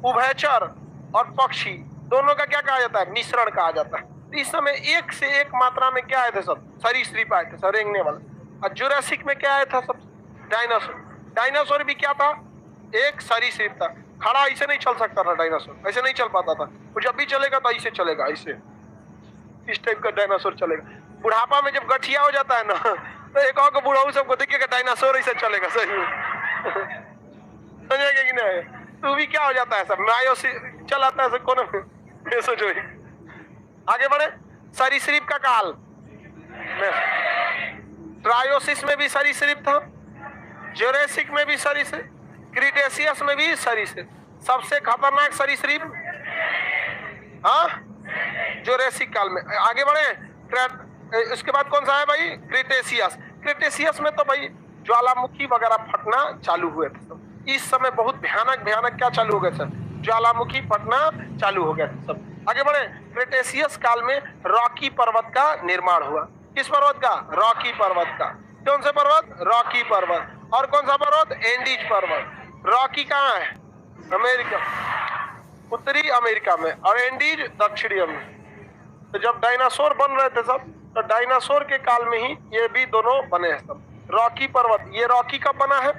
उभयचर और पक्षी दोनों का क्या कहा जाता है? मिश्रण कहा जाता है। इस समय एक से एक मात्रा में क्या आए थे? सब सरीसृप आए थे, सब रेंगने वाले। और जुरासिक में क्या आया था? सब डायनासोर। डायनासोर भी क्या था? एक सरीसृप था। खड़ा ऐसे नहीं चल सकता था डायनासोर, ऐसे नहीं चल पाता था। वो जब भी चलेगा तो ऐसे चलेगा, ऐसे इस टाइप का डायनासोर चलेगा। बुढ़ापा में जब गठिया हो जाता है ना, तो एक और बुढ़ाऊ सबको देखिएगा डायनासोर ऐसे चलेगा। सही समझेगा कि नहीं? तो भी क्या हो जाता है? सब मायोसिस चलाता है, कौन मेसोजोई। आगे बढ़े। सरीसृप का काल, ट्रायोसिस में भी सरीसृप था, जुरासिक में भी सरीसृप, क्रिटेशियस में भी सरीसृप। सबसे खतरनाक सरीसृप हाँ जुरासिक काल में। आगे बढ़े। उसके बाद कौन सा है भाई? क्रिटेशियस। क्रिटेशियस में तो भाई ज्वालामुखी वगैरह फटना चालू हुए थे सब। इस समय बहुत भयानक भयानक क्या चालू हो गया सर? ज्वालामुखी फटना चालू हो गया सब। आगे बढ़े। क्रिटेशियस काल में रॉकी पर्वत का निर्माण हुआ। किस पर्वत का? रॉकी पर्वत का। कौन से पर्वत? रॉकी पर्वत। और कौन सा पर्वत? एंडीज पर्वत। रॉकी कहाँ है? अमेरिका, उत्तरी अमेरिका में, और एंडीज दक्षिणी अमेरिका। तो जब डायनासोर बन रहे थे सब, तो डायनासोर के काल में ही ये भी दोनों बने हैं सब। रॉकी पर्वत, ये रॉकी कब बना है?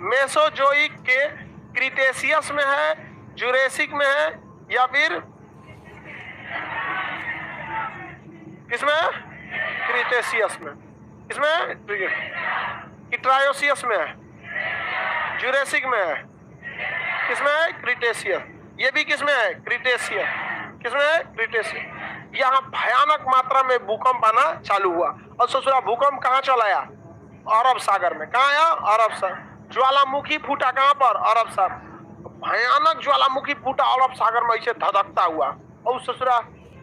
मेसोजोइक के क्रिटेशियस में है, जुरासिक में है, या फिर किसमें? क्रिटेशियस में। किसमें? कि ट्रायोसियस में है, जुरासिक में है, किसमें? क्रिटेशियस। ये भी किसमें है? क्रिटेशियस। किसमें है? क्रिटेशियस। यहाँ भयानक मात्रा में भूकंप आना चालू हुआ। और ससुरा भूकंप कहाँ चला आया? अरब सागर में। कहाँ आया? अरब सागर। ज्वालामुखी फूटा कहाँ पर? अरब सागर। भयानक ज्वालामुखी फूटा अरब सागर में, ऐसे धधकता हुआ। और ससुरा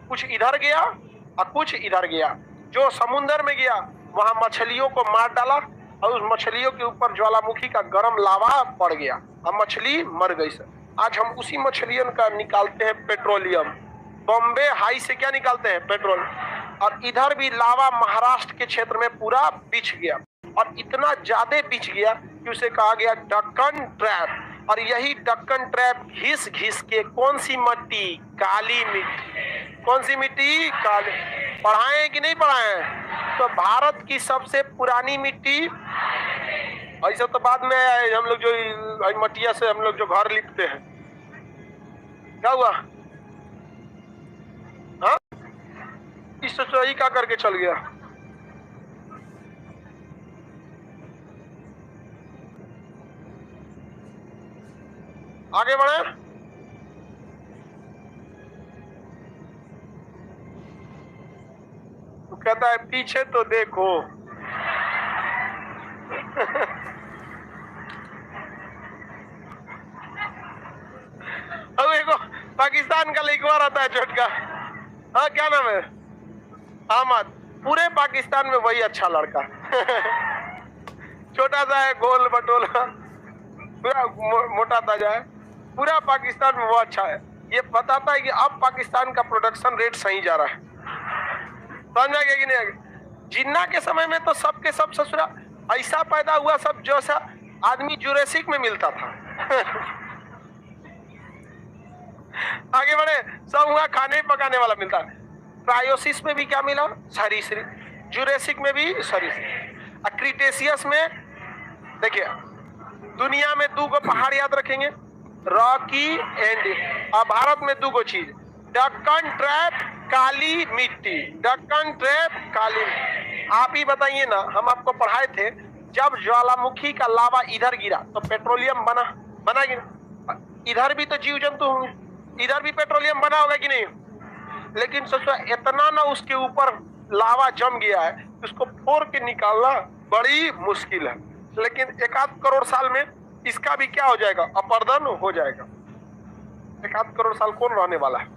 कुछ इधर गया और कुछ इधर गया। जो समुन्द्र में गया वहां मछलियों को मार डाला, और उस मछलियों के ऊपर ज्वालामुखी का गर्म लावा पड़ गया और मछली मर गई सर। आज हम उसी मछलियों का निकालते हैं पेट्रोलियम। बॉम्बे हाई से क्या निकालते हैं? पेट्रोल। और इधर भी लावा महाराष्ट्र के क्षेत्र में पूरा बिछ गया, और इतना ज्यादा बिछ गया कि उसे कहा गया डक्कन ट्रैप। और यही डक्कन ट्रैप घिस घिस के कौन सी मिट्टी? काली मिट्टी। कौन सी मिट्टी? काली। पढ़ाए कि नहीं पढ़ाए? तो भारत की सबसे पुरानी मिट्टी, ऐसा तो बाद में आया है, हम लोग जो मटिया से हम लोग जो घर लिखते हैं, क्या हुआ? हाँ, इस सोच क्या करके चल गया। आगे बढ़े। तो कहता है पीछे तो देखो। अब देखो पाकिस्तान का लिखवा रहता है छोटका, हाँ क्या नाम है? अहमद। पूरे पाकिस्तान में वही अच्छा लड़का। छोटा सा है, गोल बटोला, पूरा मोटा ताजा है। पूरा पाकिस्तान में वो अच्छा है। ये बताता है कि अब पाकिस्तान का प्रोडक्शन रेट सही जा रहा है। समझा गया कि नहीं? जिन्ना के समय में तो सबके सब ससुरा ऐसा पैदा हुआ सब, जो सा आदमी जुरासिक में मिलता था। आगे बढ़े। सब हुआ खाने पकाने वाला मिलता। ट्रायोसिस में भी क्या मिला? सरीसृप। जुरासिक में भी सरीसृप। क्रिटेशियस में देखिए, दुनिया में दो गो पहाड़ याद रखेंगे, रॉकी एंड। और भारत में दो गो चीज, डक्कन ट्रैप, काली मिट्टी। डक्कन ट्रैप, काली मिट्टी। आप ही बताइए ना, हम आपको पढ़ाए थे, जब ज्वालामुखी का लावा इधर गिरा तो पेट्रोलियम बना गिरा। इधर भी तो जीव जंतु होंगे, इधर भी पेट्रोलियम बना होगा कि नहीं? लेकिन सोचो इतना ना उसके ऊपर लावा जम गया है, उसको फोड़ के निकालना बड़ी मुश्किल है। लेकिन 1 आध करोड़ साल में इसका भी क्या हो जाएगा? अपरदन हो जाएगा। 1 आध करोड़ साल कौन रहने वाला है?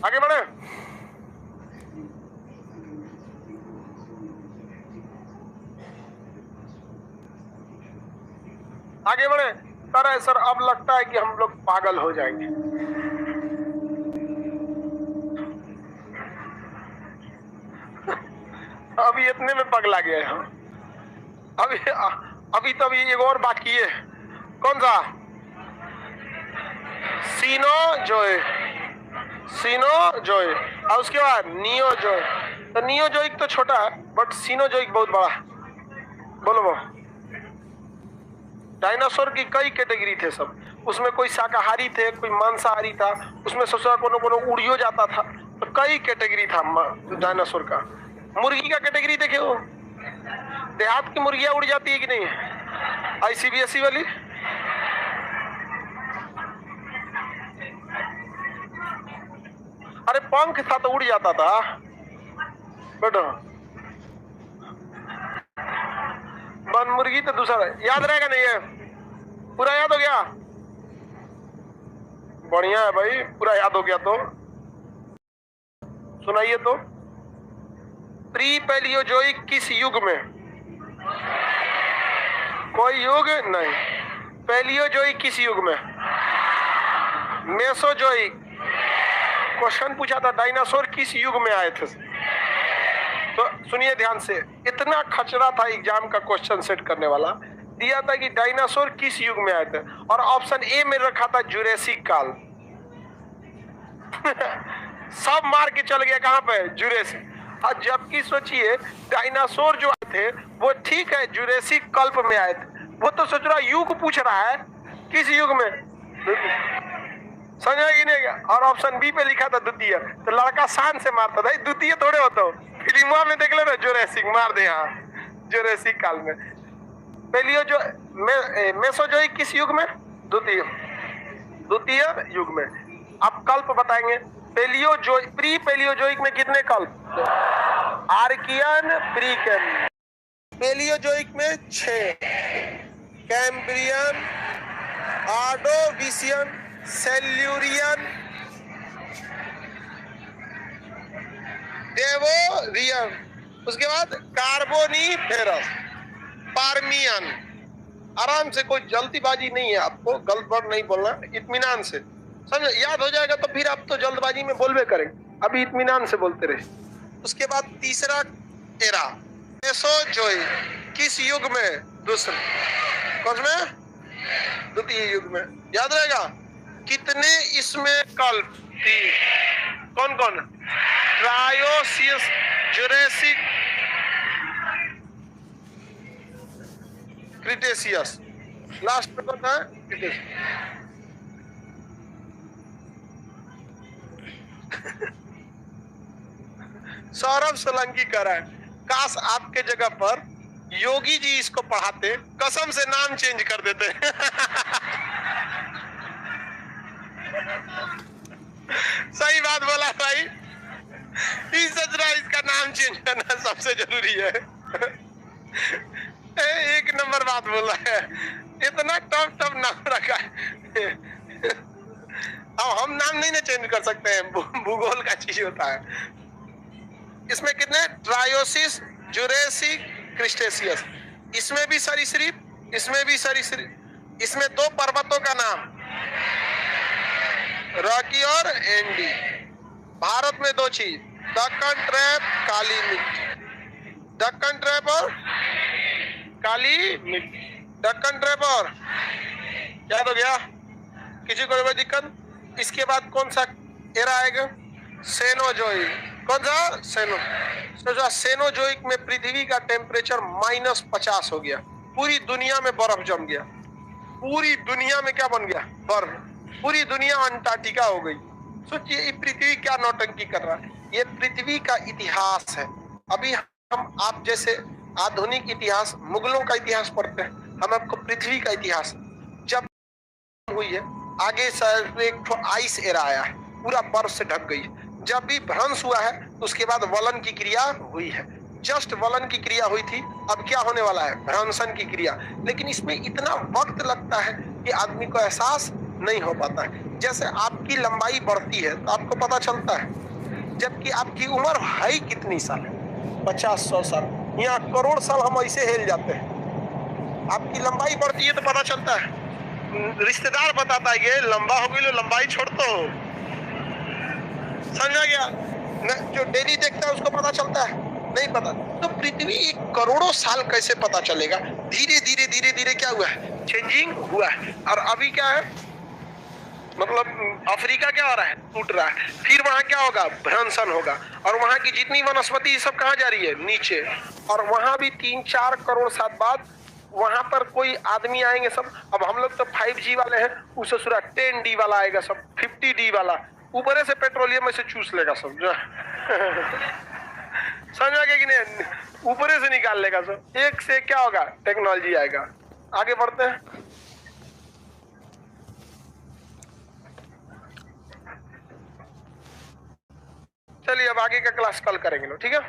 आगे बढ़े। आगे बढ़े। सर अब लगता है कि हम लोग पागल हो जाएंगे। अभी इतने में पगला गए हम। अभी तो अभी एक और बाकी है। कौन सा? सीनोजोइक और उसके बाद नियोजोइक। तो नियोजोइक तो छोटा है बट सीनोजोइक बहुत बड़ा। बोलो डायनासोर की कई कैटेगरी थे सब। उसमें कोई शाकाहारी थे, कोई मांसाहारी था, उसमें सोचा कोनो उड़ियो जाता था। तो कई कैटेगरी था डायनासोर का। मुर्गी का कैटेगरी देखे हो, देहात की मुर्गियां उड़ जाती है कि नहीं? ICBSE वाली। अरे पंख था तो उड़ जाता था बेटा। वन मुर्गी तो दूसरा याद रहेगा नहीं है? पूरा याद हो गया? बढ़िया है भाई, पूरा याद हो गया। तो सुनाइए तो, प्री पैलियोजोइक किस युग में? कोई युग नहीं। पैलियोजोइक किस युग में? मेसोजोइक। क्वेश्चन पूछा था डायनासोर किस युग में आए थे। तो सुनिए ध्यान से, इतना खचरा था एग्जाम का क्वेश्चन सेट करने वाला। दिया था कि डायनासोर किस युग में आए थे और ऑप्शन ए में रखा था जुरेसिक काल। सब मार के चल गया कहां पे? जुरेसिक। और जबकि सोचिए डायनासोर जो आए थे वो ठीक है जुरेसिक कल्प में आए थे, वो तो सोच रहा युग पूछ रहा है किस युग में। समझ में नहीं गया। और ऑप्शन बी पे लिखा था द्वितीय, तो लड़का शान से मारता था, द्वितीय थोड़े होता हो। फिल्म में देख लो जुरेसिक मार दे। हाँ जुरेसिक काल में। मेसोजोइक किस युग में? द्वितीय युग में। अब कल्प बताएंगे। प्री पैलियोजोइक में कितने कल्प? Archaean, pre Cambrian. पैलियोजोइक में 6, कैम्ब्रियन, ऑर्डोविशियन, सेल्यूरियन, डेवोरियन, उसके बाद कार्बोनिफेरस, पार्मियन। आराम से, कोई जल्दीबाजी नहीं है, आपको गलत वर्ड नहीं बोलना, इत्मीनान से समझो। याद हो जाएगा तो फिर आप तो जल्दबाजी में बोलबे करेंगे, अभी इत्मीनान से बोलते रहे। उसके बाद तीसरा एरा मेसोजोइक किस युग में? दूसरे। कौन में? द्वितीय युग में। याद रहेगा। कितने इसमें कल्प? 3। कौन कौन? ट्रायोसियस, जुरेसिक, क्रिटेशियस। लास्ट में कौन था? क्रिटेशियस। सौरभ सोलंकी कह रहा है काश आपके जगह पर योगी जी इसको पढ़ाते, कसम से नाम चेंज कर देते। सही बात बोला भाई। सच रहा, इसका नाम चेंज करना सबसे जरूरी है। एक नंबर बात बोला है। इतना टफ नाम रखा है। अब हम नाम नहीं ना चेंज कर सकते हैं, भूगोल का चीज होता है। इसमें कितने? ट्रायोसिस, जुरेसिक, क्रिस्टेशियस। इसमें भी सरीसृप, इसमें भी सरीसृप। इसमें 2 पर्वतों का नाम, रॉकी और एंडी। भारत में 2 चीज, दक्कन ट्रैप, काली मिट्टी। दक्कन ट्रैप और काली मिट्टी। दक्कन ट्रैप और याद हो गया? किसी को कोई दिक्कत? इसके बाद कौन सा एरा आएगा? सेनोजोइक। कौन सा? सेनोजोइक में पृथ्वी का टेम्परेचर -50 हो गया। पूरी दुनिया में बर्फ जम गया। पूरी दुनिया में क्या बन गया? बर्फ। पूरी दुनिया अंटार्कटिका हो गई। सोचिए ये पृथ्वी क्या नौटंकी कर रहा है। ये पृथ्वी का इतिहास है। अभी हम आप जैसे आधुनिक इतिहास, मुगलों का इतिहास पढ़ते हैं, हम आपको पृथ्वी का इतिहास जब हुई है। आगे एक आइस एरा आया है, पूरा बर्फ से ढक गई है। जब भी भ्रंश हुआ है उसके बाद वलन की क्रिया हुई है। जस्ट वलन की क्रिया हुई थी, अब क्या होने वाला है? भ्रंशन की क्रिया। लेकिन इसमें इतना वक्त लगता है कि आदमी को एहसास नहीं हो पाता है। जैसे आपकी लंबाई बढ़ती है तो आपको पता चलता है, जबकि आपकी उम्र है ही कितनी साल है, 50-100 साल, यहाँ करोड़ साल हम ऐसे हिल जाते हैं। आपकी लंबाई बढ़ती है तो पता चलता है, रिश्तेदार बताता है कि लंबा हो गई, लंबाई छोड़ते हो, समझा गया? जो डेली देखता है उसको पता चलता है, नहीं पता। तो पृथ्वी एक करोड़ों साल कैसे पता चलेगा? धीरे धीरे धीरे धीरे क्या हुआ है, चेंजिंग हुआ है। और अभी क्या है, मतलब अफ्रीका क्या हो रहा है, टूट रहा है, फिर वहां क्या होगा, भ्रंशन होगा, और वहां की जितनी वनस्पति सब कहाँ जा रही है, नीचे। और वहां भी 3-4 करोड़ साल बाद वहां पर कोई आदमी आएंगे सब। अब हम लोग तो 5G वाले हैं, उससे सुरा 10D वाला आएगा, सब 50D वाला, ऊपर से पेट्रोलियम में से चूस लेगा सब जो समझा गया कि नहीं, ऊपर से निकाल लेगा सब। एक से क्या होगा, टेक्नोलॉजी आएगा। आगे बढ़ते हैं। चलिए अब आगे का क्लास कल करेंगे लोग, ठीक है।